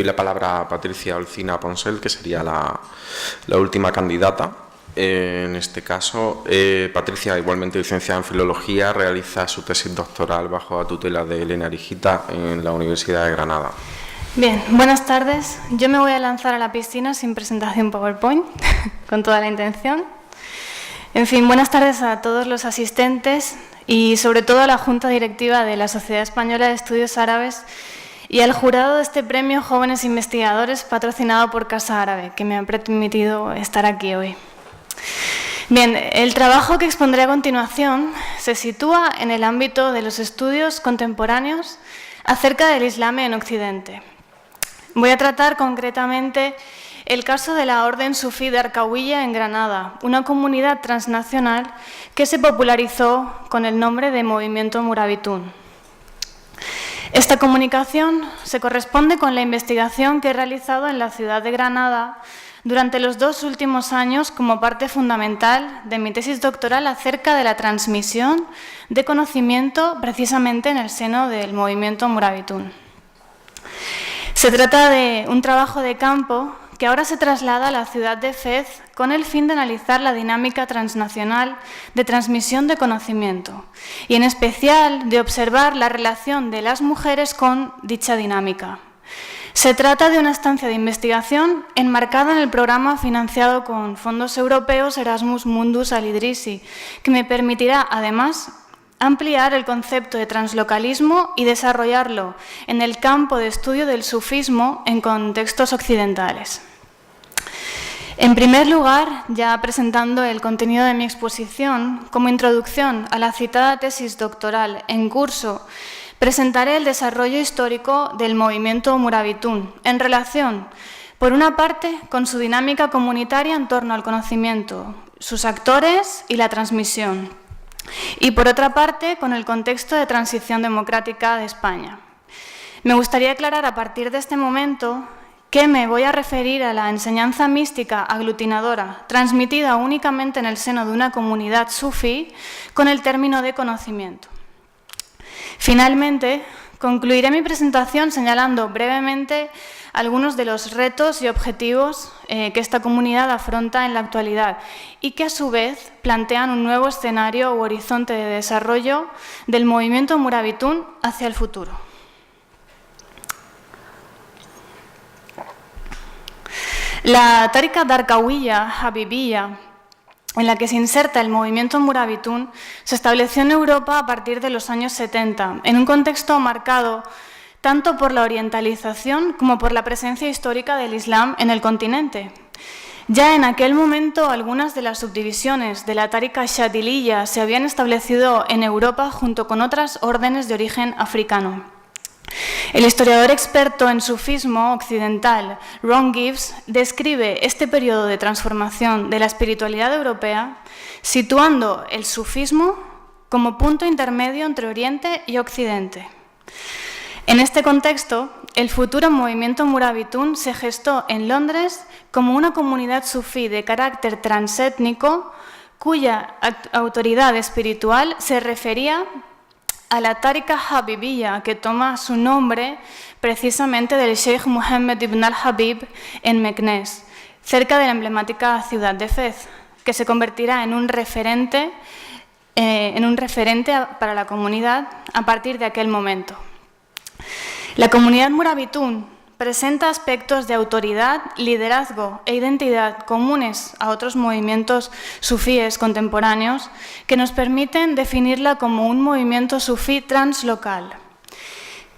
doy la palabra a Patricia Olcina Ponsel, que sería la última candidata. En este caso, Patricia, igualmente licenciada en Filología, realiza su tesis doctoral bajo la tutela de Elena Arigita en la Universidad de Granada. Bien, buenas tardes. Yo me voy a lanzar a la piscina sin presentación PowerPoint, con toda la intención. En fin, buenas tardes a todos los asistentes y sobre todo a la Junta Directiva de la Sociedad Española de Estudios Árabes y al jurado de este premio Jóvenes Investigadores patrocinado por Casa Árabe, que me ha permitido estar aquí hoy. Bien, el trabajo que expondré a continuación se sitúa en el ámbito de los estudios contemporáneos acerca del Islam en Occidente. Voy a tratar concretamente el caso de la Orden Sufí de Arkawiya en Granada, una comunidad transnacional que se popularizó con el nombre de Movimiento Murabitún. Esta comunicación se corresponde con la investigación que he realizado en la ciudad de Granada durante los 2 últimos años como parte fundamental de mi tesis doctoral acerca de la transmisión de conocimiento precisamente en el seno del Movimiento Murabitún. Se trata de un trabajo de campo que ahora se traslada a la ciudad de Fez con el fin de analizar la dinámica transnacional de transmisión de conocimiento y, en especial, de observar la relación de las mujeres con dicha dinámica. Se trata de una estancia de investigación enmarcada en el programa financiado con fondos europeos Erasmus Mundus al Idrisi, que me permitirá, además, ampliar el concepto de translocalismo y desarrollarlo en el campo de estudio del sufismo en contextos occidentales. En primer lugar, ya presentando el contenido de mi exposición, como introducción a la citada tesis doctoral en curso, presentaré el desarrollo histórico del movimiento Murabitún en relación, por una parte, con su dinámica comunitaria en torno al conocimiento, sus actores y la transmisión, y por otra parte, con el contexto de transición democrática de España. Me gustaría aclarar a partir de este momento que me voy a referir a la enseñanza mística aglutinadora, transmitida únicamente en el seno de una comunidad sufí, con el término de conocimiento. Finalmente, concluiré mi presentación señalando brevemente algunos de los retos y objetivos que esta comunidad afronta en la actualidad y que, a su vez, plantean un nuevo escenario u horizonte de desarrollo del movimiento Murabitún hacia el futuro. La Tariqa de Arkawiya Habibiyya, en la que se inserta el movimiento Murabitún, se estableció en Europa a partir de los años 70, en un contexto marcado tanto por la orientalización como por la presencia histórica del Islam en el continente. Ya en aquel momento, algunas de las subdivisiones de la Tariqa Shadiliyya se habían establecido en Europa junto con otras órdenes de origen africano. El historiador experto en sufismo occidental, Ron Gibbs, describe este periodo de transformación de la espiritualidad europea, situando el sufismo como punto intermedio entre Oriente y Occidente. En este contexto, el futuro movimiento Murabitún se gestó en Londres como una comunidad sufí de carácter transétnico, cuya autoridad espiritual se refería a la Tariqa Habibiyya, que toma su nombre precisamente del Sheikh Mohammed ibn al-Habib en Meknès, cerca de la emblemática ciudad de Fez, que se convertirá en un referente para la comunidad a partir de aquel momento. La comunidad Murabitún presenta aspectos de autoridad, liderazgo e identidad comunes a otros movimientos sufíes contemporáneos que nos permiten definirla como un movimiento sufí translocal.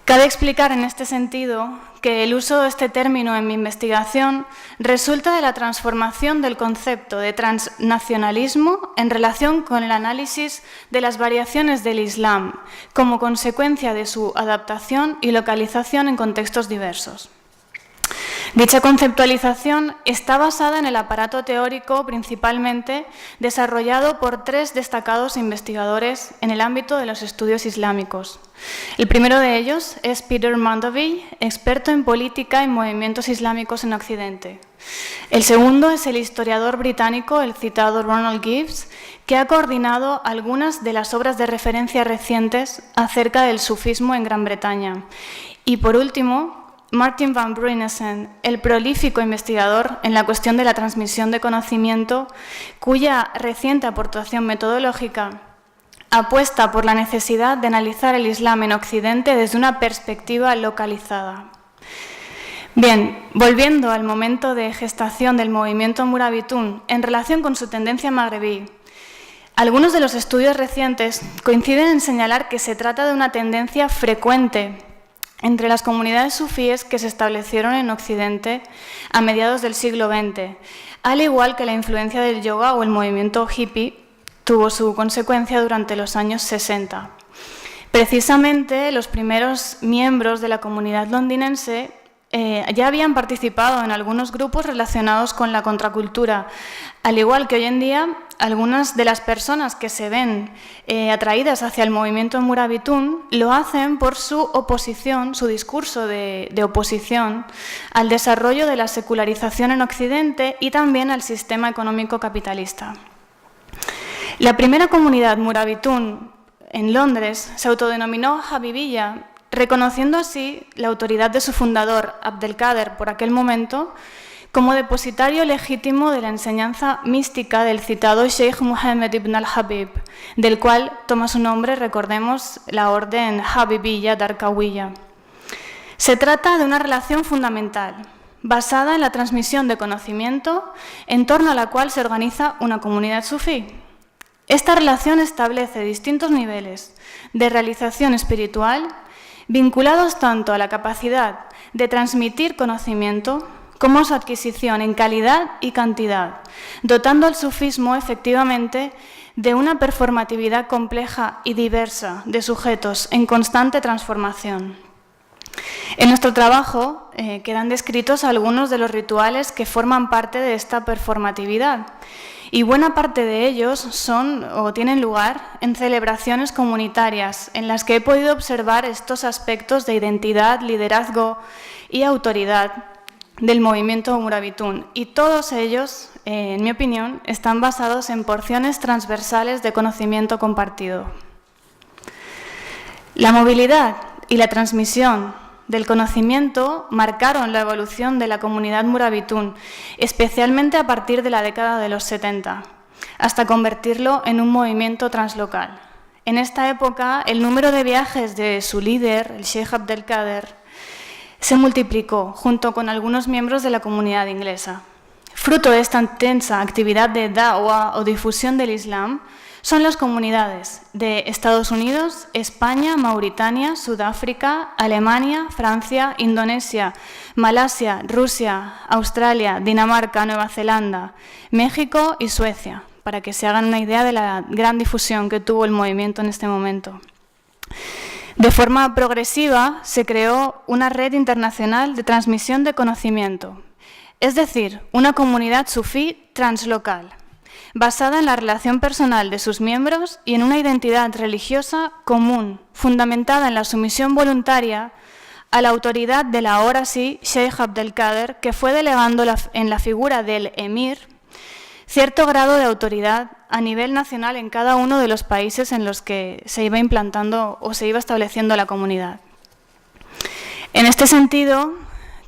Cabe explicar en este sentido que el uso de este término en mi investigación resulta de la transformación del concepto de transnacionalismo en relación con el análisis de las variaciones del Islam como consecuencia de su adaptación y localización en contextos diversos. Dicha conceptualización está basada en el aparato teórico principalmente desarrollado por 3 destacados investigadores en el ámbito de los estudios islámicos. El primero de ellos es Peter Mandaville, experto en política y movimientos islámicos en Occidente. El segundo es el historiador británico, el citado Ronald Gibbs, que ha coordinado algunas de las obras de referencia recientes acerca del sufismo en Gran Bretaña. Y por último, Martin van Bruynesen, el prolífico investigador en la cuestión de la transmisión de conocimiento, cuya reciente aportación metodológica apuesta por la necesidad de analizar el Islam en Occidente desde una perspectiva localizada. Bien, volviendo al momento de gestación del movimiento Murabitun en relación con su tendencia magrebí, algunos de los estudios recientes coinciden en señalar que se trata de una tendencia frecuente entre las comunidades sufíes que se establecieron en Occidente a mediados del siglo XX, al igual que la influencia del yoga o el movimiento hippie tuvo su consecuencia durante los años 60. Precisamente los primeros miembros de la comunidad londinense ya habían participado en algunos grupos relacionados con la contracultura, al igual que hoy en día algunas de las personas que se ven atraídas hacia el movimiento Murabitun lo hacen por su oposición, su discurso de oposición al desarrollo de la secularización en Occidente y también al sistema económico capitalista. La primera comunidad Murabitun en Londres se autodenominó Habibiyya, reconociendo así la autoridad de su fundador, Abdelkader, por aquel momento, como depositario legítimo de la enseñanza mística del citado Sheikh Mohammed ibn al-Habib, del cual toma su nombre, recordemos, la orden Habibiyya Darqawiyya. Se trata de una relación fundamental, basada en la transmisión de conocimiento, en torno a la cual se organiza una comunidad sufí. Esta relación establece distintos niveles de realización espiritual vinculados tanto a la capacidad de transmitir conocimiento como a su adquisición en calidad y cantidad, dotando al sufismo efectivamente de una performatividad compleja y diversa de sujetos en constante transformación. En nuestro trabajo quedan descritos algunos de los rituales que forman parte de esta performatividad, y buena parte de ellos son o tienen lugar en celebraciones comunitarias en las que he podido observar estos aspectos de identidad, liderazgo y autoridad del movimiento Murabitun, y todos ellos, en mi opinión, están basados en porciones transversales de conocimiento compartido. La movilidad y la transmisión del conocimiento marcaron la evolución de la comunidad Murabitun, especialmente a partir de la década de los 70, hasta convertirlo en un movimiento translocal. En esta época, el número de viajes de su líder, el Sheikh Abdelkader, se multiplicó junto con algunos miembros de la comunidad inglesa. Fruto de esta intensa actividad de da'wah o difusión del Islam, son las comunidades de Estados Unidos, España, Mauritania, Sudáfrica, Alemania, Francia, Indonesia, Malasia, Rusia, Australia, Dinamarca, Nueva Zelanda, México y Suecia, para que se hagan una idea de la gran difusión que tuvo el movimiento en este momento. De forma progresiva se creó una red internacional de transmisión de conocimiento, es decir, una comunidad sufí translocal, basada en la relación personal de sus miembros y en una identidad religiosa común, fundamentada en la sumisión voluntaria a la autoridad del ahora sí Sheikh Abdelkader, que fue delegando en la figura del emir cierto grado de autoridad a nivel nacional en cada uno de los países en los que se iba implantando o se iba estableciendo la comunidad. En este sentido,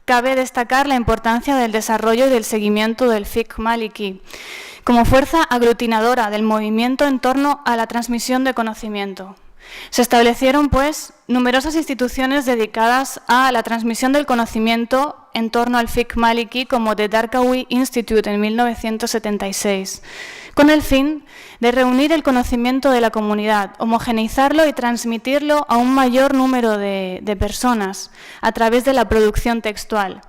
cabe destacar la importancia del desarrollo y del seguimiento del fiqh maliki como fuerza aglutinadora del movimiento en torno a la transmisión de conocimiento. Se establecieron, pues, numerosas instituciones dedicadas a la transmisión del conocimiento en torno al fiqh maliki, como The Darqawi Institute en 1976, con el fin de reunir el conocimiento de la comunidad, homogeneizarlo y transmitirlo a un mayor número de personas a través de la producción textual.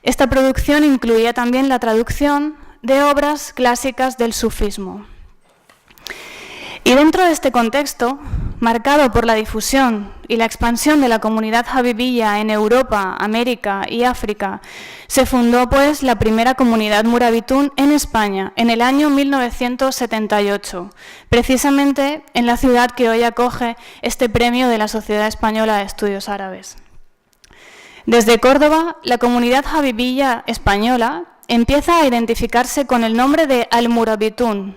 Esta producción incluía también la traducción de obras clásicas del sufismo. Y dentro de este contexto, marcado por la difusión y la expansión de la comunidad habibiyya en Europa, América y África, se fundó pues la primera comunidad Murabitun en España en el año 1978, precisamente en la ciudad que hoy acoge este premio de la Sociedad Española de Estudios Árabes. Desde Córdoba, la comunidad habibiyya española empieza a identificarse con el nombre de Al-Murabitun,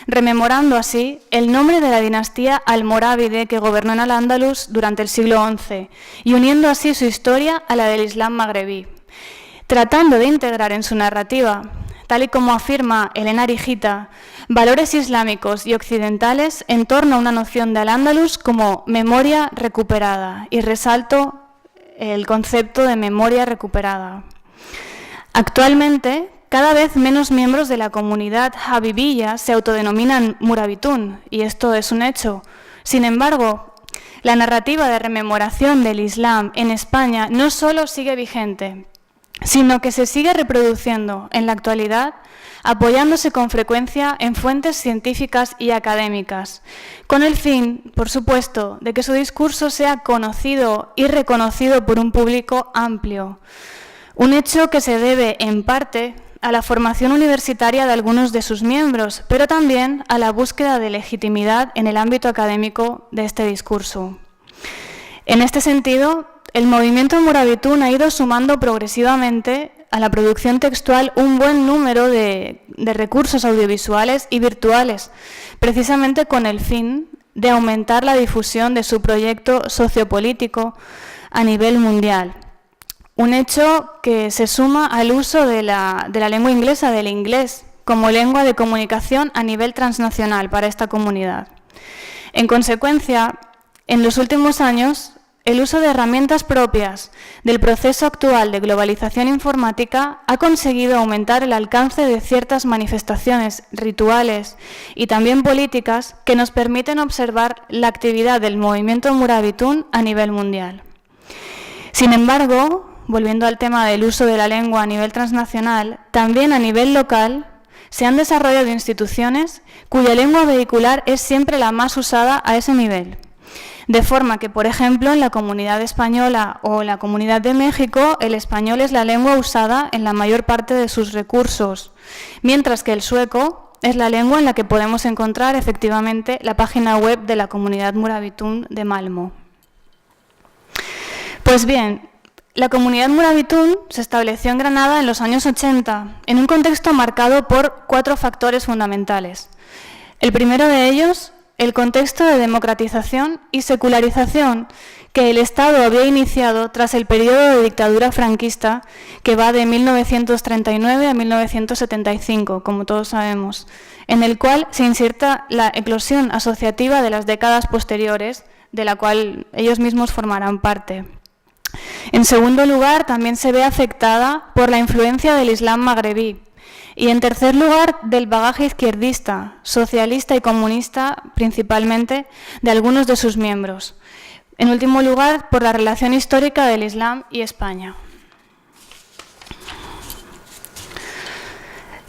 rememorando así el nombre de la dinastía almorávide que gobernó en Al-Ándalus durante el siglo XI y uniendo así su historia a la del Islam magrebí, tratando de integrar en su narrativa, tal y como afirma Elena Arigita, valores islámicos y occidentales en torno a una noción de Al-Ándalus como memoria recuperada, y resalto el concepto de memoria recuperada. Actualmente, cada vez menos miembros de la comunidad habibiyya se autodenominan murabitún, y esto es un hecho. Sin embargo, la narrativa de rememoración del Islam en España no solo sigue vigente, sino que se sigue reproduciendo en la actualidad, apoyándose con frecuencia en fuentes científicas y académicas, con el fin, por supuesto, de que su discurso sea conocido y reconocido por un público amplio. Un hecho que se debe, en parte, a la formación universitaria de algunos de sus miembros, pero también a la búsqueda de legitimidad en el ámbito académico de este discurso. En este sentido, el movimiento Murabitún ha ido sumando progresivamente a la producción textual un buen número de recursos audiovisuales y virtuales, precisamente con el fin de aumentar la difusión de su proyecto sociopolítico a nivel mundial. Un hecho que se suma al uso de la lengua inglesa, del inglés, como lengua de comunicación a nivel transnacional para esta comunidad. En consecuencia, en los últimos años, el uso de herramientas propias del proceso actual de globalización informática ha conseguido aumentar el alcance de ciertas manifestaciones rituales y también políticas que nos permiten observar la actividad del movimiento Murabitún a nivel mundial. Sin embargo, volviendo al tema del uso de la lengua a nivel transnacional, también a nivel local se han desarrollado instituciones cuya lengua vehicular es siempre la más usada a ese nivel. De forma que, por ejemplo, en la comunidad española o en la comunidad de México, el español es la lengua usada en la mayor parte de sus recursos, mientras que el sueco es la lengua en la que podemos encontrar efectivamente la página web de la comunidad Murabitún de Malmö. Pues bien, la comunidad Murabitún se estableció en Granada en los años 80, en un contexto marcado por 4 factores fundamentales. El primero de ellos, el contexto de democratización y secularización que el Estado había iniciado tras el periodo de dictadura franquista que va de 1939 a 1975, como todos sabemos, en el cual se inserta la eclosión asociativa de las décadas posteriores, de la cual ellos mismos formarán parte. En segundo lugar, también se ve afectada por la influencia del Islam magrebí, y en tercer lugar, del bagaje izquierdista, socialista y comunista, principalmente, de algunos de sus miembros. En último lugar, por la relación histórica del Islam y España.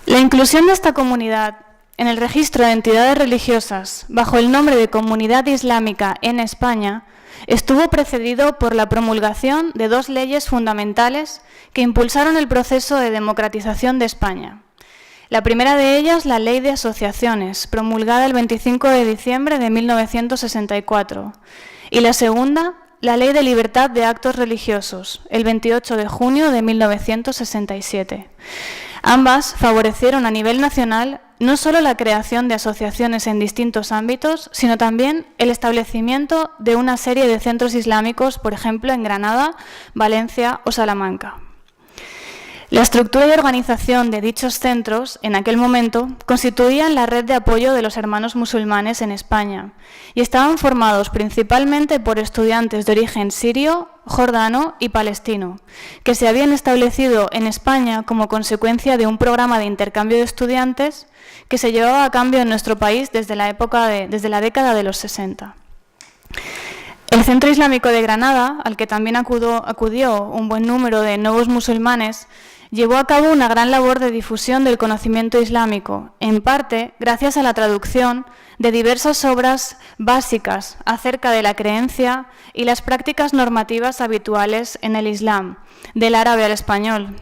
La inclusión de esta comunidad en el registro de entidades religiosas bajo el nombre de Comunidad Islámica en España estuvo precedido por la promulgación de 2 leyes fundamentales que impulsaron el proceso de democratización de España. La primera de ellas, la Ley de Asociaciones, promulgada el 25 de diciembre de 1964, y la segunda, la Ley de Libertad de Actos Religiosos, el 28 de junio de 1967. Ambas favorecieron a nivel nacional no solo la creación de asociaciones en distintos ámbitos, sino también el establecimiento de una serie de centros islámicos, por ejemplo, en Granada, Valencia o Salamanca. La estructura y organización de dichos centros, en aquel momento, constituían la red de apoyo de los hermanos musulmanes en España y estaban formados principalmente por estudiantes de origen sirio, jordano y palestino, que se habían establecido en España como consecuencia de un programa de intercambio de estudiantes que se llevaba a cabo en nuestro país desde la década de los 60. El Centro Islámico de Granada, al que también acudió un buen número de nuevos musulmanes, llevó a cabo una gran labor de difusión del conocimiento islámico, en parte gracias a la traducción de diversas obras básicas acerca de la creencia y las prácticas normativas habituales en el Islam, del árabe al español,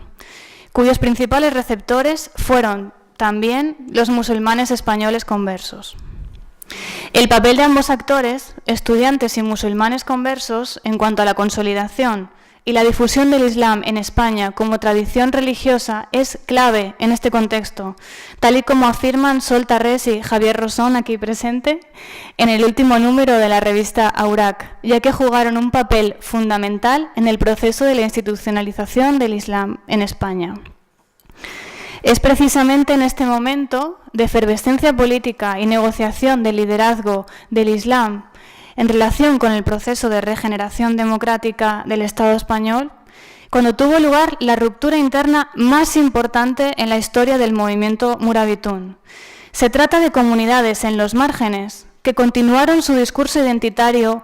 cuyos principales receptores fueron también los musulmanes españoles conversos. El papel de ambos actores, estudiantes y musulmanes conversos, en cuanto a la consolidación y la difusión del Islam en España como tradición religiosa es clave en este contexto, tal y como afirman Sol Tarrés y Javier Rosón, aquí presente, en el último número de la revista Aurac, ya que jugaron un papel fundamental en el proceso de la institucionalización del Islam en España. Es precisamente en este momento de efervescencia política y negociación del liderazgo del Islam en relación con el proceso de regeneración democrática del Estado español, cuando tuvo lugar la ruptura interna más importante en la historia del movimiento Mourabitoun. Se trata de comunidades en los márgenes que continuaron su discurso identitario,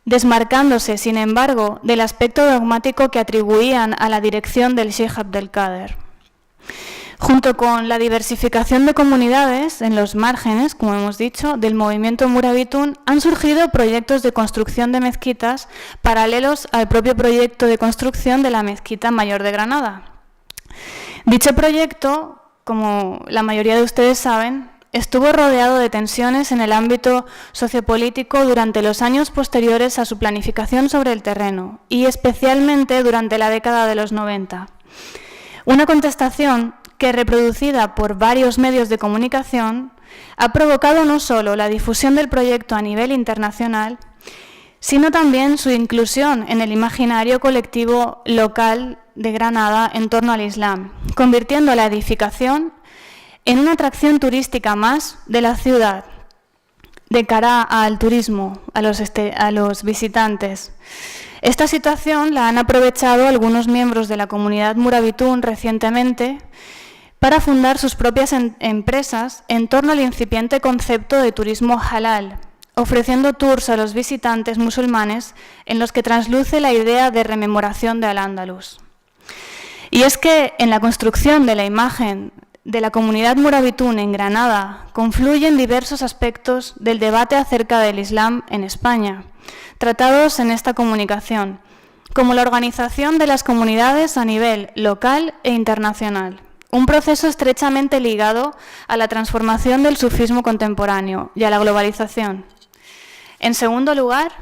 desmarcándose, sin embargo, del aspecto dogmático que atribuían a la dirección del Sheikh Abdelkader. Junto con la diversificación de comunidades en los márgenes, como hemos dicho, del movimiento Mourabitoun, han surgido proyectos de construcción de mezquitas paralelos al propio proyecto de construcción de la Mezquita Mayor de Granada. Dicho proyecto, como la mayoría de ustedes saben, estuvo rodeado de tensiones en el ámbito sociopolítico durante los años posteriores a su planificación sobre el terreno, y especialmente durante la década de los 90. Una contestación que, reproducida por varios medios de comunicación, ha provocado no solo la difusión del proyecto a nivel internacional, sino también su inclusión en el imaginario colectivo local de Granada en torno al Islam, convirtiendo la edificación en una atracción turística más de la ciudad, de cara al turismo, a los visitantes. Esta situación la han aprovechado algunos miembros de la comunidad Mourabitoun recientemente para fundar sus propias empresas en torno al incipiente concepto de turismo halal, ofreciendo tours a los visitantes musulmanes en los que trasluce la idea de rememoración de Al-Ándalus. Y es que en la construcción de la imagen de la comunidad Mourabitoun en Granada confluyen diversos aspectos del debate acerca del Islam en España, tratados en esta comunicación, como la organización de las comunidades a nivel local e internacional, un proceso estrechamente ligado a la transformación del sufismo contemporáneo y a la globalización. En segundo lugar,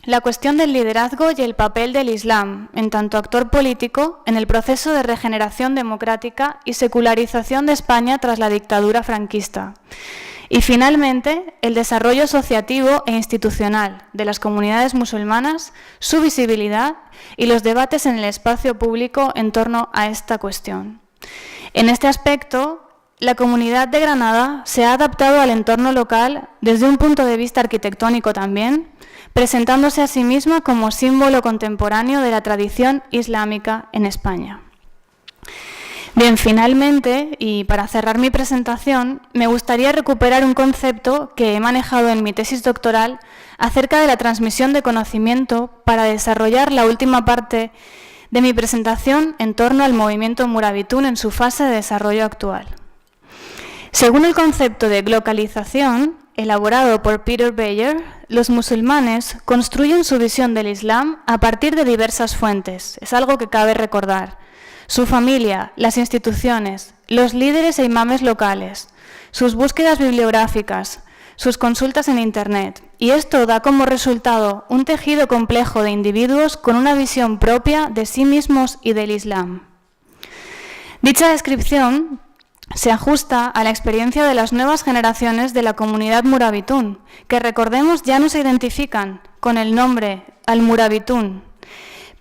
la cuestión del liderazgo y el papel del Islam, en tanto actor político, en el proceso de regeneración democrática y secularización de España tras la dictadura franquista. Y finalmente, el desarrollo asociativo e institucional de las comunidades musulmanas, su visibilidad y los debates en el espacio público en torno a esta cuestión. En este aspecto, la comunidad de Granada se ha adaptado al entorno local desde un punto de vista arquitectónico también, presentándose a sí misma como símbolo contemporáneo de la tradición islámica en España. Bien, finalmente, y para cerrar mi presentación, me gustaría recuperar un concepto que he manejado en mi tesis doctoral acerca de la transmisión de conocimiento para desarrollar la última parte de mi presentación en torno al movimiento Mourabitoun en su fase de desarrollo actual. Según el concepto de globalización, elaborado por Peter Beyer, los musulmanes construyen su visión del Islam a partir de diversas fuentes, es algo que cabe recordar: su familia, las instituciones, los líderes e imames locales, sus búsquedas bibliográficas, sus consultas en Internet, y esto da como resultado un tejido complejo de individuos con una visión propia de sí mismos y del Islam. Dicha descripción se ajusta a la experiencia de las nuevas generaciones de la comunidad Mourabitoun, que, recordemos, ya no se identifican con el nombre Al-Mourabitoun,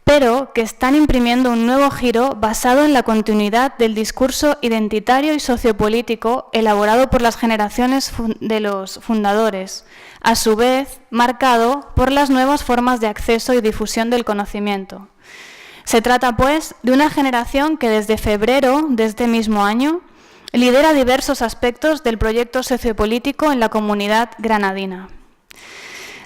pero que están imprimiendo un nuevo giro basado en la continuidad del discurso identitario y sociopolítico elaborado por las generaciones de los fundadores, a su vez marcado por las nuevas formas de acceso y difusión del conocimiento. Se trata, pues, de una generación que desde febrero de este mismo año lidera diversos aspectos del proyecto sociopolítico en la comunidad granadina.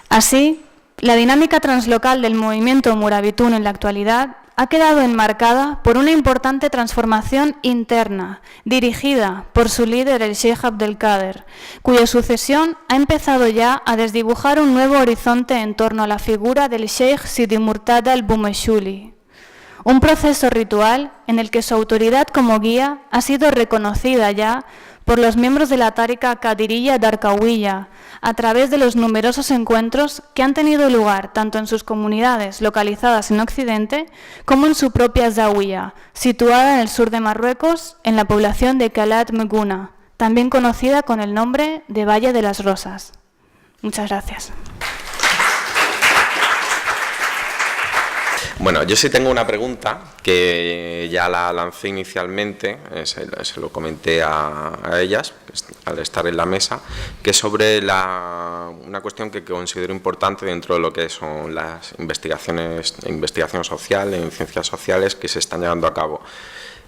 Así, la dinámica translocal del movimiento Mourabitoun en la actualidad ha quedado enmarcada por una importante transformación interna, dirigida por su líder, el Sheikh Abdelkader, cuya sucesión ha empezado ya a desdibujar un nuevo horizonte en torno a la figura del Sheikh Sidi Murtada al-Boumeshuli. Un proceso ritual en el que su autoridad como guía ha sido reconocida ya por los miembros de la Tariqa Qadiriyya Darqawiyya, a través de los numerosos encuentros que han tenido lugar tanto en sus comunidades localizadas en Occidente como en su propia Zawiya, situada en el sur de Marruecos, en la población de Khalat Mgouna, también conocida con el nombre de Valle de las Rosas. Muchas gracias. Bueno, yo sí tengo una pregunta que ya la lancé inicialmente, se lo comenté a ellas al estar en la mesa, que es sobre una cuestión que considero importante dentro de lo que son las investigación social, en ciencias sociales que se están llevando a cabo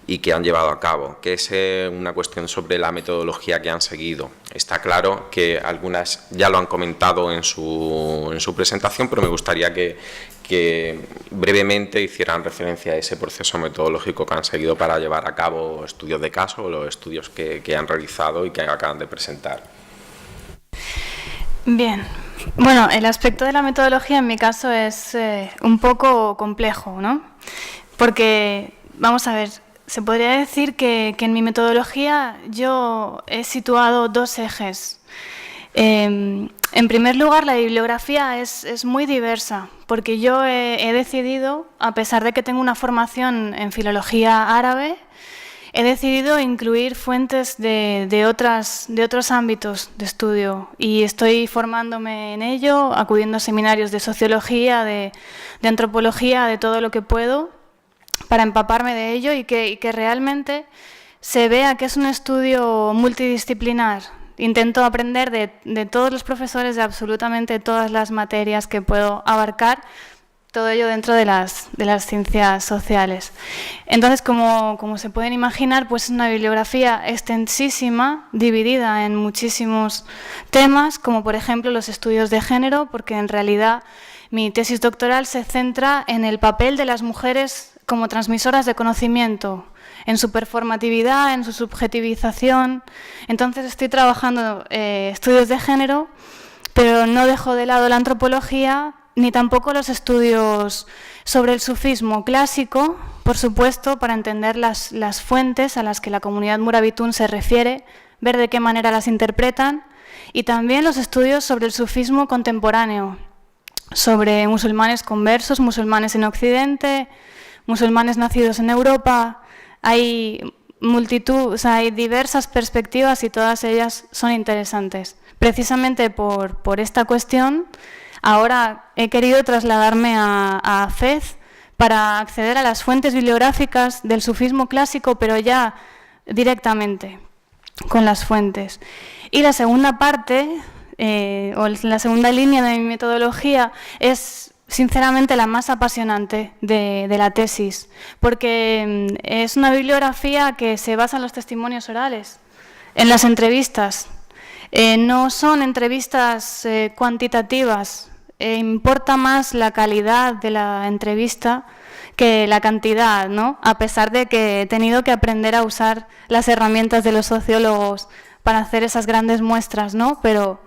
y que han llevado a cabo, que es una cuestión sobre la metodología que han seguido. Está claro que algunas ya lo han comentado en su presentación, pero me gustaría que brevemente hicieran referencia a ese proceso metodológico que han seguido para llevar a cabo estudios de caso o los estudios que han realizado y que acaban de presentar. Bien. Bueno, el aspecto de la metodología en mi caso es un poco complejo, ¿no? Porque, vamos a ver, se podría decir que en mi metodología yo he situado dos ejes. En primer lugar, la bibliografía es muy diversa, porque yo he decidido, a pesar de que tengo una formación en filología árabe, he decidido incluir fuentes de otros ámbitos de estudio y estoy formándome en ello, acudiendo a seminarios de sociología, de antropología, de todo lo que puedo, para empaparme de ello y que realmente se vea que es un estudio multidisciplinar. Intento aprender de todos los profesores de absolutamente todas las materias que puedo abarcar, todo ello dentro de las ciencias sociales. Entonces, como se pueden imaginar, pues es una bibliografía extensísima, dividida en muchísimos temas, como por ejemplo los estudios de género, porque en realidad mi tesis doctoral se centra en el papel de las mujeres como transmisoras de conocimiento, en su performatividad, en su subjetivización. Entonces estoy trabajando estudios de género, pero no dejo de lado la antropología, ni tampoco los estudios sobre el sufismo clásico, por supuesto, para entender las fuentes a las que la comunidad Murabitún se refiere, ver de qué manera las interpretan, y también los estudios sobre el sufismo contemporáneo, sobre musulmanes conversos, musulmanes en Occidente, musulmanes nacidos en Europa. Hay hay diversas perspectivas y todas ellas son interesantes. Precisamente por esta cuestión, ahora he querido trasladarme a Fez para acceder a las fuentes bibliográficas del sufismo clásico, pero ya directamente con las fuentes. Y la segunda parte, o la segunda línea de mi metodología, es sinceramente la más apasionante de la tesis, porque es una bibliografía que se basa en los testimonios orales, en las entrevistas. No son entrevistas cuantitativas, importa más la calidad de la entrevista que la cantidad, ¿no? A pesar de que he tenido que aprender a usar las herramientas de los sociólogos para hacer esas grandes muestras, ¿no? Pero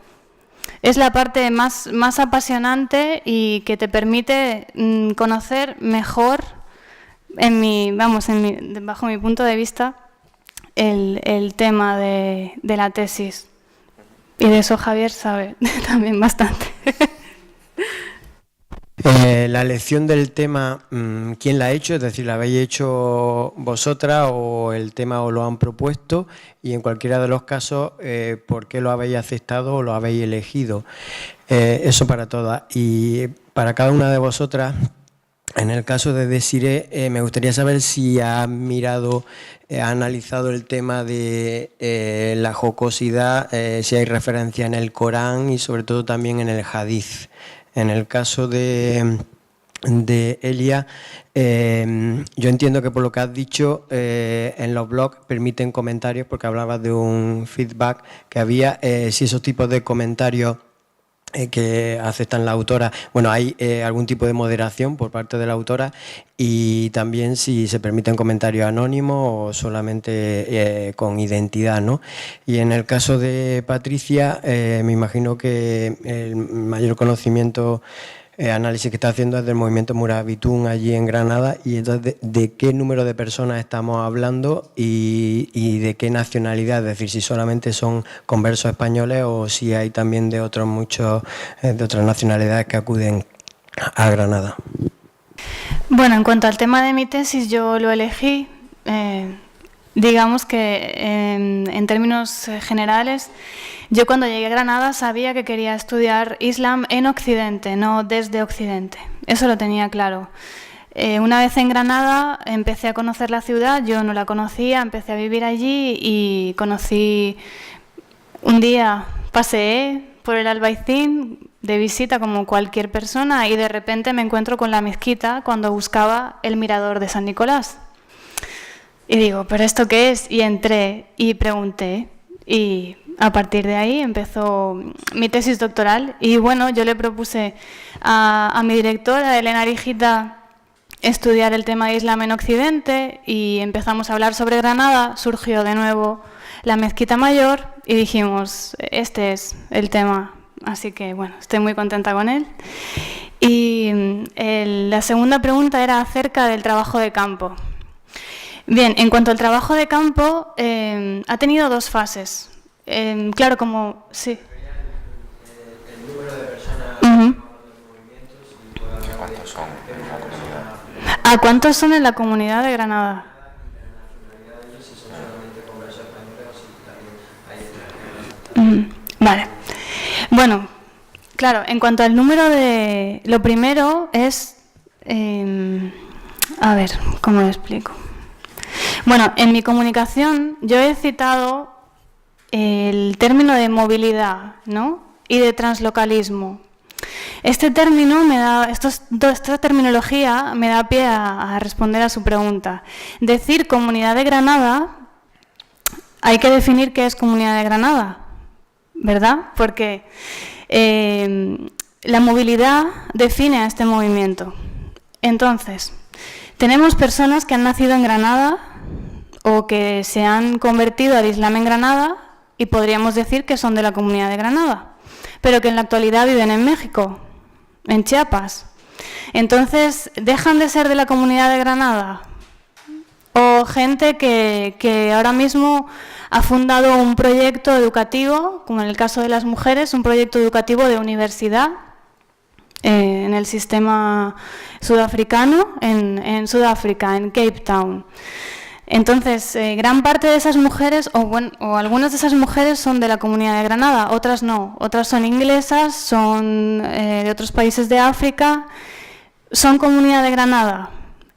es la parte más apasionante y que te permite conocer mejor, bajo mi punto de vista, el tema de la tesis. Y de eso Javier sabe también bastante. La elección del tema, ¿quién la ha hecho? Es decir, ¿la habéis hecho vosotras o el tema os lo han propuesto? Y en cualquiera de los casos, ¿por qué lo habéis aceptado o lo habéis elegido? Eso para todas. Y para cada una de vosotras, en el caso de Desiree, me gustaría saber si ha mirado, ha analizado el tema de la jocosidad, si hay referencia en el Corán y sobre todo también en el Hadith. En el caso de Elia, yo entiendo que por lo que has dicho, en los blogs permiten comentarios, porque hablabas de un feedback que había, si esos tipos de comentarios que aceptan la autora, bueno, hay algún tipo de moderación por parte de la autora, y también si se permiten comentarios anónimos o solamente con identidad, ¿no? Y en el caso de Patricia, me imagino que el mayor conocimiento análisis que está haciendo es del movimiento Murabitún allí en Granada, y entonces de qué número de personas estamos hablando y de qué nacionalidad, es decir, si solamente son conversos españoles o si hay también de otros muchos de otras nacionalidades que acuden a Granada. Bueno, en cuanto al tema de mi tesis, yo lo elegí, digamos que en términos generales, yo cuando llegué a Granada sabía que quería estudiar Islam en Occidente, no desde Occidente. Eso lo tenía claro. Una vez en Granada empecé a conocer la ciudad, yo no la conocía, empecé a vivir allí y conocí, un día paseé por el Albaicín de visita como cualquier persona y de repente me encuentro con la mezquita cuando buscaba el mirador de San Nicolás. Y digo, ¿pero esto qué es? Y entré y pregunté y a partir de ahí empezó mi tesis doctoral y bueno, yo le propuse a mi directora, Elena Arijita, estudiar el tema de Islam en Occidente y empezamos a hablar sobre Granada, surgió de nuevo la Mezquita Mayor y dijimos, este es el tema, así que bueno, estoy muy contenta con él. Y la segunda pregunta era acerca del trabajo de campo. Bien, en cuanto al trabajo de campo, ha tenido dos fases. Claro, como... sí. El número de personas... ¿Cuántos son en la comunidad? ¿A cuántos son en la comunidad de Granada? Vale. Bueno, claro, en cuanto al número de... Lo primero es... a ver, ¿cómo lo explico? Bueno, en mi comunicación yo he citado el término de movilidad, ¿no? Y de translocalismo. Este término esta terminología me da pie a responder a su pregunta. Decir Comunidad de Granada, hay que definir qué es Comunidad de Granada, ¿verdad? Porque la movilidad define a este movimiento. Entonces, tenemos personas que han nacido en Granada o que se han convertido al Islam en Granada y podríamos decir que son de la Comunidad de Granada, pero que en la actualidad viven en México, en Chiapas. Entonces, ¿dejan de ser de la Comunidad de Granada? O gente que ahora mismo ha fundado un proyecto educativo, como en el caso de las mujeres, un proyecto educativo de universidad en el sistema sudafricano, en Sudáfrica, en Cape Town. Entonces, gran parte de esas mujeres, o algunas de esas mujeres son de la Comunidad de Granada, otras no. Otras son inglesas, son de otros países de África. ¿Son Comunidad de Granada?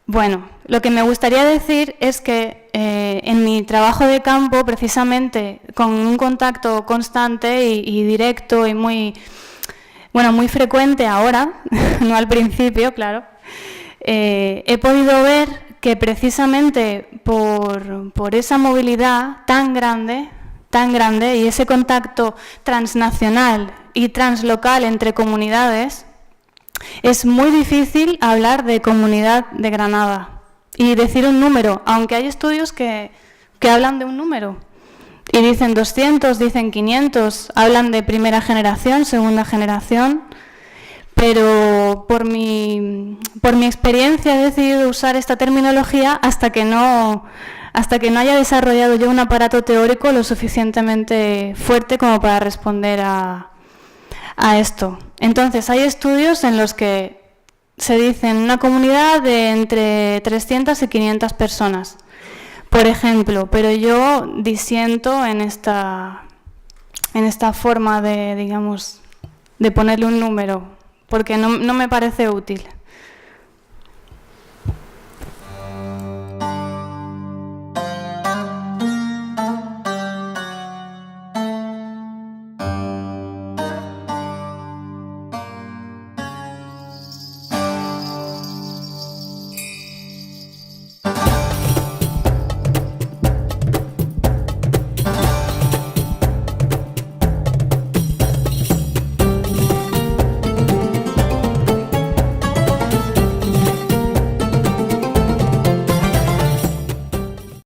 Bueno, lo que me gustaría decir es que en mi trabajo de campo, precisamente con un contacto constante y directo y muy frecuente ahora, no al principio, claro, he podido ver que precisamente por esa movilidad tan grande, y ese contacto transnacional y translocal entre comunidades, es muy difícil hablar de Comunidad de Granada y decir un número, aunque hay estudios que hablan de un número y dicen 200, dicen 500, hablan de primera generación, segunda generación. Pero por mi experiencia he decidido usar esta terminología hasta que no haya desarrollado yo un aparato teórico lo suficientemente fuerte como para responder a esto. Entonces, hay estudios en los que se dice una comunidad de entre 300 y 500 personas, por ejemplo, pero yo disiento en esta forma de, digamos, de ponerle un número, porque no me parece útil.